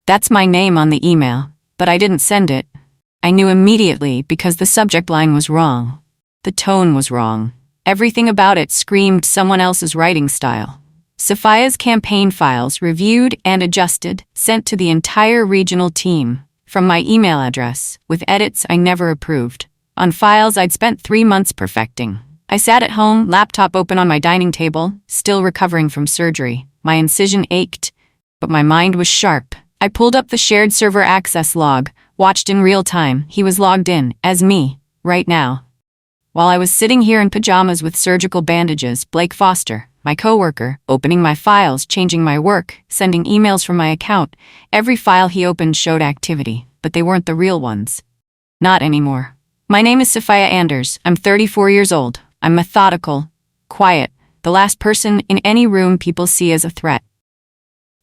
That's my name on the email, but I didn't send it. I knew immediately because the subject line was wrong. The tone was wrong. Everything about it screamed someone else's writing style. Sophia's campaign files reviewed and adjusted, sent to the entire regional team, from my email address, with edits I never approved, on files I'd spent 3 months perfecting. I sat at home, laptop open on my dining table, still recovering from surgery. My incision ached, but my mind was sharp. I pulled up the shared server access log, watched in real time. He was logged in, as me, right now. While I was sitting here in pajamas with surgical bandages, Blake Foster, my coworker, opening my files, changing my work, sending emails from my account. Every file he opened showed activity, but they weren't the real ones. Not anymore. My name is Sophia Anders. I'm 34 years old. I'm methodical, quiet, the last person in any room people see as a threat.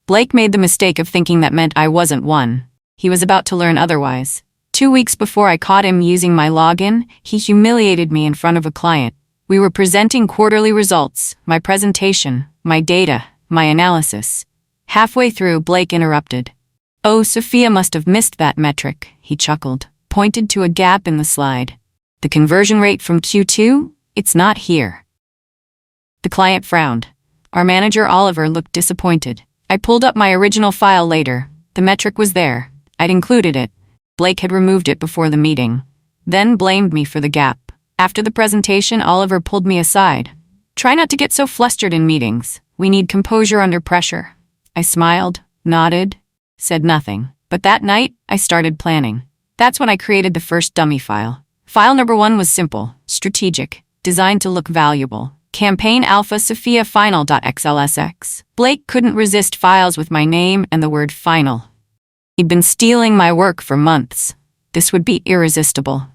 Blake made the mistake of thinking that meant I wasn't one. He was about to learn otherwise. 2 weeks before I caught him using my login, he humiliated me in front of a client. We were presenting quarterly results, my presentation, my data, my analysis. Halfway through, Blake interrupted. "Oh, Sophia must have missed that metric," he chuckled, pointed to a gap in the slide. "The conversion rate from Q2? It's not here." The client frowned. Our manager, Oliver, looked disappointed. I pulled up my original file later. The metric was there. I'd included it. Blake had removed it before the meeting, then blamed me for the gap. After the presentation, Oliver pulled me aside. "Try not to get so flustered in meetings. We need composure under pressure." I smiled, nodded, said nothing. But that night, I started planning. That's when I created the first dummy file. File number 1 was simple, strategic, designed to look valuable. Campaign Alpha Sophia Final.xlsx. Blake couldn't resist files with my name and the word final. He'd been stealing my work for months. This would be irresistible.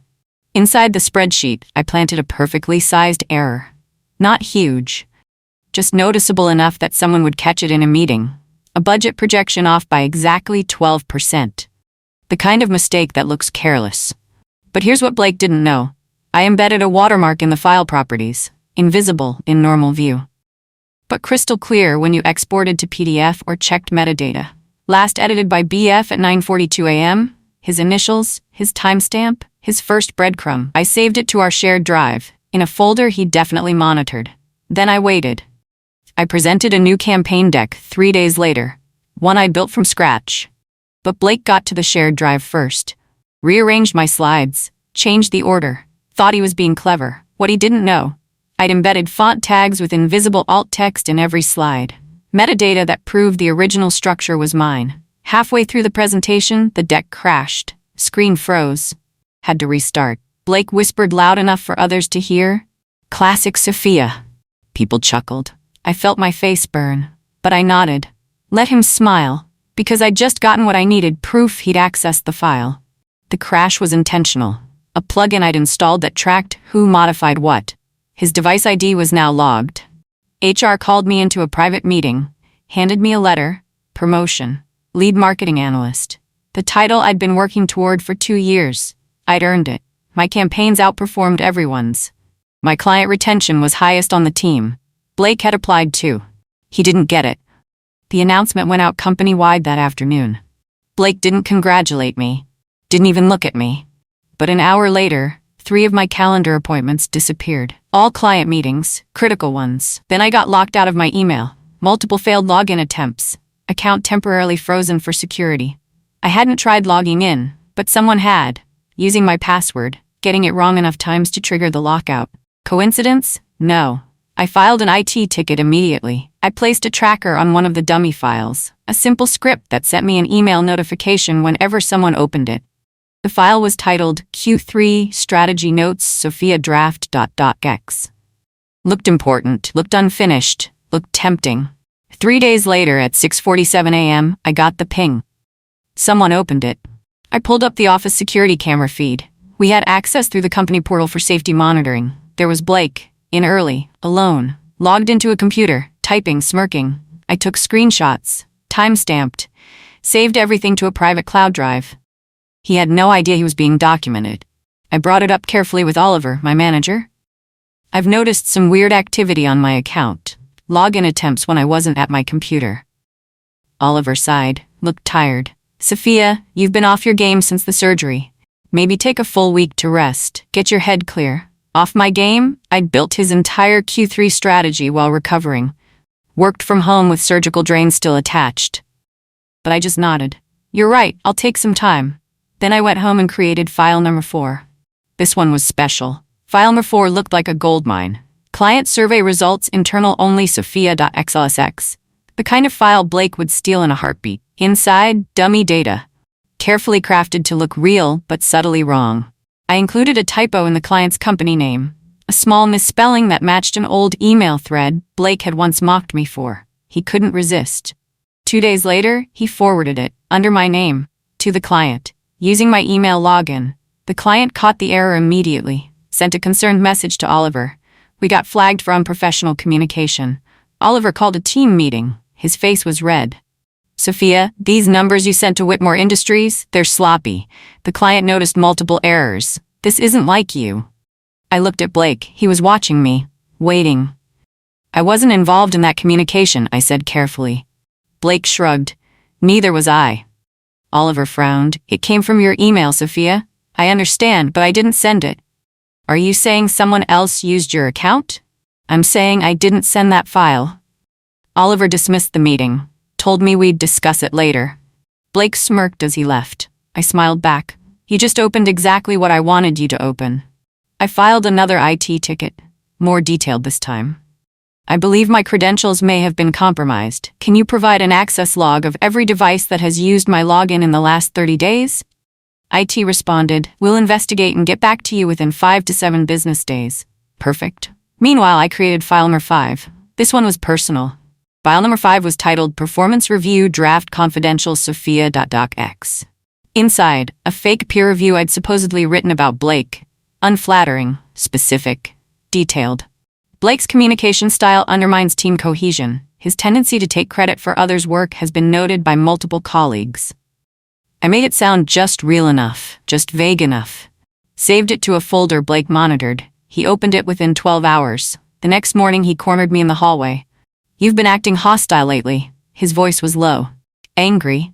Inside the spreadsheet, I planted a perfectly sized error. Not huge, just noticeable enough that someone would catch it in a meeting. A budget projection off by exactly 12%. The kind of mistake that looks careless. But here's what Blake didn't know. I embedded a watermark in the file properties, invisible in normal view, but crystal clear when you exported to PDF or checked metadata. Last edited by BF at 9:42 a.m., his initials, his timestamp, his first breadcrumb. I saved it to our shared drive, in a folder he definitely monitored. Then I waited. I presented a new campaign deck 3 days later, one I built from scratch. But Blake got to the shared drive first, rearranged my slides, changed the order, thought he was being clever. What he didn't know, I'd embedded font tags with invisible alt text in every slide. Metadata that proved the original structure was mine. Halfway through the presentation, the deck crashed. Screen froze. Had to restart. Blake whispered loud enough for others to hear. "Classic Sophia." People chuckled. I felt my face burn, but I nodded. Let him smile, because I'd just gotten what I needed, proof he'd accessed the file. The crash was intentional. A plugin I'd installed that tracked who modified what. His device ID was now logged. HR called me into a private meeting, handed me a letter, promotion, lead marketing analyst. The title I'd been working toward for 2 years. I'd earned it. My campaigns outperformed everyone's. My client retention was highest on the team. Blake had applied too. He didn't get it. The announcement went out company-wide that afternoon. Blake didn't congratulate me, didn't even look at me. But an hour later, 3 of my calendar appointments disappeared. All client meetings, critical ones. Then I got locked out of my email. Multiple failed login attempts. Account temporarily frozen for security. I hadn't tried logging in, but someone had, using my password, getting it wrong enough times to trigger the lockout. Coincidence? No. I filed an IT ticket immediately. I placed a tracker on one of the dummy files, a simple script that sent me an email notification whenever someone opened it. The file was titled Q3 Strategy Notes Sophia Draft.docx. Looked important, looked unfinished, looked tempting. 3 days later at 6:47 a.m., I got the ping. Someone opened it. I pulled up the office security camera feed. We had access through the company portal for safety monitoring. There was Blake, in early, alone, logged into a computer, typing, smirking. I took screenshots, time-stamped, saved everything to a private cloud drive. He had no idea he was being documented. I brought it up carefully with Oliver, my manager. "I've noticed some weird activity on my account. Login attempts when I wasn't at my computer." Oliver sighed, looked tired. Sophia, you've been off your game since the surgery. Maybe take a full week to rest. Get your head clear. Off my game? I'd built his entire Q3 strategy while recovering. Worked from home with surgical drains still attached. But I just nodded. You're right, I'll take some time. Then I went home and created file number 4. This one was special. File number 4 looked like a gold mine. Client survey results internal only Sophia.xlsx. The kind of file Blake would steal in a heartbeat. Inside, dummy data. Carefully crafted to look real, but subtly wrong. I included a typo in the client's company name. A small misspelling that matched an old email thread Blake had once mocked me for. He couldn't resist. 2 days later, he forwarded it, under my name, to the client, using my email login. The client caught the error immediately, sent a concerned message to Oliver. We got flagged for unprofessional communication. Oliver called a team meeting. His face was red. Sophia, these numbers you sent to Whitmore Industries, they're sloppy. The client noticed multiple errors. This isn't like you. I looked at Blake. He was watching me, waiting. I wasn't involved in that communication, I said carefully. Blake shrugged. Neither was I. Oliver frowned. It came from your email, Sophia. I understand, but I didn't send it. Are you saying someone else used your account? I'm saying I didn't send that file. Oliver dismissed the meeting. Told me we'd discuss it later. Blake smirked as he left. I smiled back. You just opened exactly what I wanted you to open. I filed another IT ticket, more detailed this time. I believe my credentials may have been compromised. Can you provide an access log of every device that has used my login in the last 30 days? IT responded, we'll investigate and get back to you within 5 to 7 business days. Perfect. Meanwhile, I created file number 5. This one was personal. File number 5 was titled Performance Review Draft Confidential Sophia.docx. Inside, a fake peer review I'd supposedly written about Blake. Unflattering, specific, detailed. Blake's communication style undermines team cohesion. His tendency to take credit for others' work has been noted by multiple colleagues. I made it sound just real enough, just vague enough. Saved it to a folder Blake monitored. He opened it within 12 hours. The next morning he cornered me in the hallway. You've been acting hostile lately. His voice was low. Angry.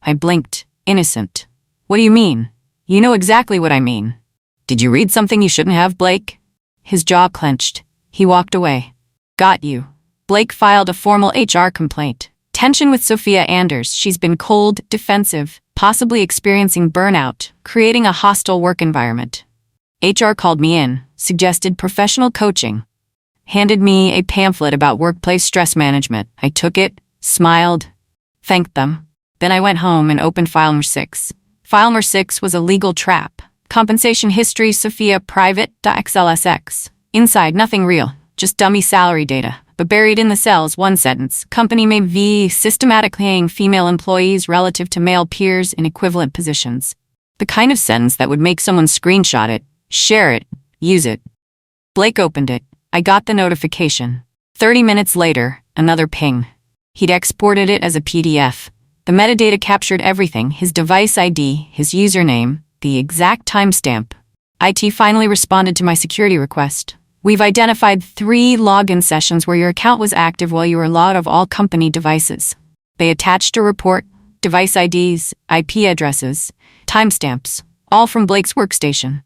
I blinked. Innocent. What do you mean? You know exactly what I mean. Did you read something you shouldn't have, Blake? His jaw clenched. He walked away. Got you. Blake filed a formal HR complaint. Tension with Sophia Anders. She's been cold, defensive, possibly experiencing burnout, creating a hostile work environment. HR called me in, suggested professional coaching. Handed me a pamphlet about workplace stress management. I took it, smiled, thanked them. Then I went home and opened file number 6. File number 6 was a legal trap. Compensation history Sophia private.xlsx. Inside, nothing real, just dummy salary data. But buried in the cells, one sentence. Company may be systematically paying female employees relative to male peers in equivalent positions. The kind of sentence that would make someone screenshot it, share it, use it. Blake opened it. I got the notification. 30 minutes later, another ping. He'd exported it as a PDF. The metadata captured everything, his device ID, his username, the exact timestamp. IT finally responded to my security request. We've identified 3 login sessions where your account was active while you were logged of all company devices. They attached a report, device IDs, IP addresses, timestamps, all from Blake's workstation.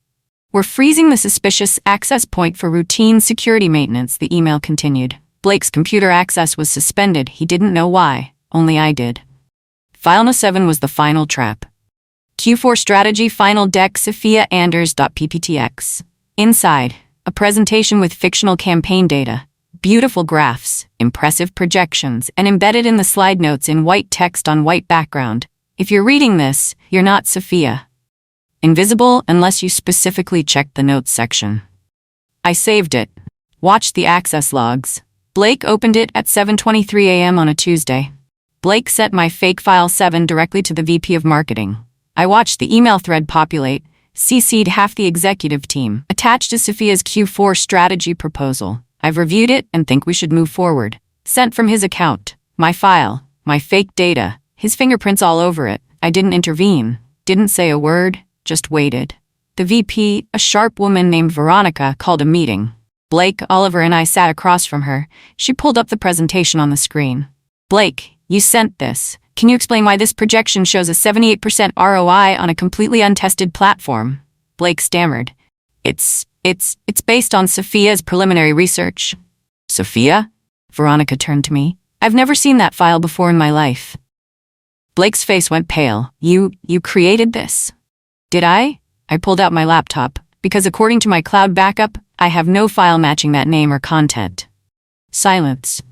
We're freezing the suspicious access point for routine security maintenance, the email continued. Blake's computer access was suspended. He didn't know why, only I did. File No. 7 was the final trap. Q4 Strategy Final Deck Sophia Anders.pptx. Inside, a presentation with fictional campaign data, beautiful graphs, impressive projections, and embedded in the slide notes in white text on white background. If you're reading this, you're not Sophia. Invisible unless you specifically checked the notes section. I saved it. Watched the access logs. Blake opened it at 7:23 a.m. on a Tuesday. Blake sent my fake file 7 directly to the VP of Marketing. I watched the email thread populate, CC'd half the executive team, attached to Sophia's Q4 strategy proposal. I've reviewed it and think we should move forward. Sent from his account. My file. My fake data. His fingerprints all over it. I didn't intervene. Didn't say a word. Just waited. The VP, a sharp woman named Veronica, called a meeting. Blake, Oliver, and I sat across from her. She pulled up the presentation on the screen. Blake, you sent this. Can you explain why this projection shows a 78% ROI on a completely untested platform? Blake stammered. It's based on Sophia's preliminary research. Sophia? Veronica turned to me. I've never seen that file before in my life. Blake's face went pale. You created this? Did I? I pulled out my laptop, because according to my cloud backup, I have no file matching that name or content. Silence.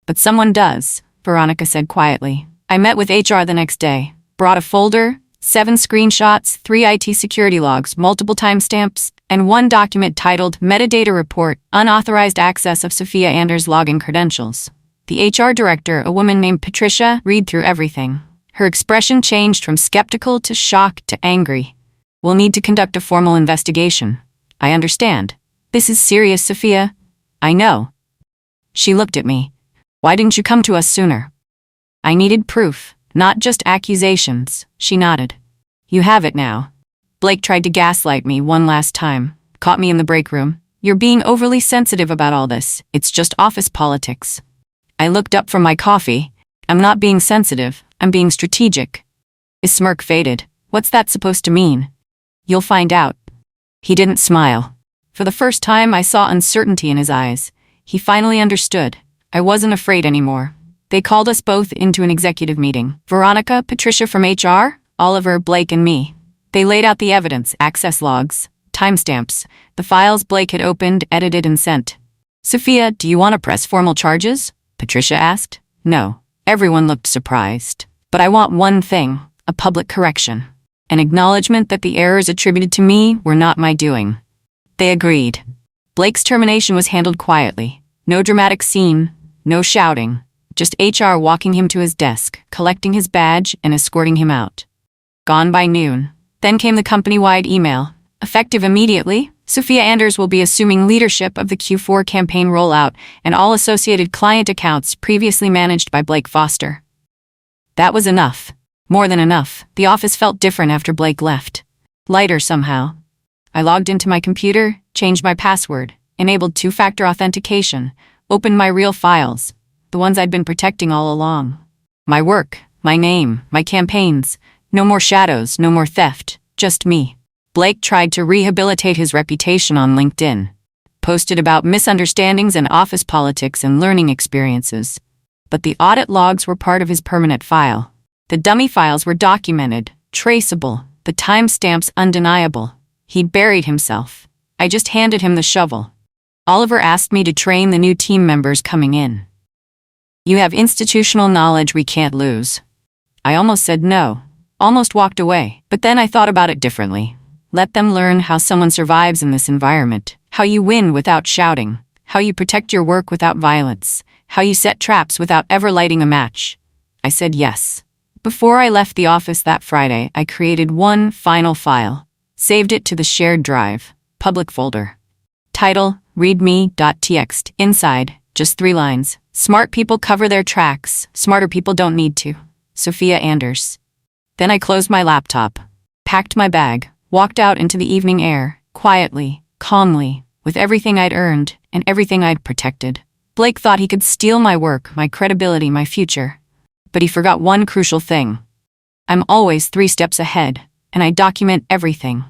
But someone does, Veronica said quietly. I met with HR the next day, brought a folder, 7 screenshots, 3 IT security logs, multiple timestamps, and 1 document titled Metadata Report, Unauthorized Access of Sophia Anders' Login Credentials. The HR director, a woman named Patricia, read through everything. Her expression changed from skeptical to shocked to angry. We'll need to conduct a formal investigation. I understand. This is serious, Sophia. I know. She looked at me. Why didn't you come to us sooner? I needed proof, not just accusations, she nodded. You have it now. Blake tried to gaslight me one last time, caught me in the break room. You're being overly sensitive about all this. It's just office politics. I looked up from my coffee. I'm not being sensitive, I'm being strategic. His smirk faded. What's that supposed to mean? You'll find out. He didn't smile. For the first time, I saw uncertainty in his eyes. He finally understood. I wasn't afraid anymore. They called us both into an executive meeting. Veronica, Patricia from HR, Oliver, Blake, and me. They laid out the evidence, access logs, timestamps, the files Blake had opened, edited, and sent. Sophia, do you want to press formal charges? Patricia asked. No. Everyone looked surprised. But I want one thing, a public correction. An acknowledgement that the errors attributed to me were not my doing. They agreed. Blake's termination was handled quietly. No dramatic scene, no shouting. Just HR walking him to his desk, collecting his badge, and escorting him out. Gone by noon. Then came the company-wide email. Effective immediately, Sophia Anders will be assuming leadership of the Q4 campaign rollout and all associated client accounts previously managed by Blake Foster. That was enough. More than enough. The office felt different after Blake left. Lighter somehow. I logged into my computer, changed my password, enabled 2-factor authentication, opened my real files. The ones I'd been protecting all along. My work, my name, my campaigns. No more shadows, no more theft, just me. Blake tried to rehabilitate his reputation on LinkedIn. Posted about misunderstandings and office politics and learning experiences. But the audit logs were part of his permanent file. The dummy files were documented, traceable, the timestamps undeniable. He'd buried himself. I just handed him the shovel. Oliver asked me to train the new team members coming in. You have institutional knowledge we can't lose. I almost said no, almost walked away, but then I thought about it differently. Let them learn how someone survives in this environment, how you win without shouting, how you protect your work without violence, how you set traps without ever lighting a match. I said yes. Before I left the office that Friday, I created one final file, saved it to the shared drive, public folder. Title, readme.txt. Inside, just 3 lines. Smart people cover their tracks, smarter people don't need to. Sophia Anders. Then I closed my laptop, packed my bag, walked out into the evening air, quietly, calmly, with everything I'd earned and everything I'd protected. Blake thought he could steal my work, my credibility, my future. But he forgot one crucial thing. I'm always 3 steps ahead, and I document everything.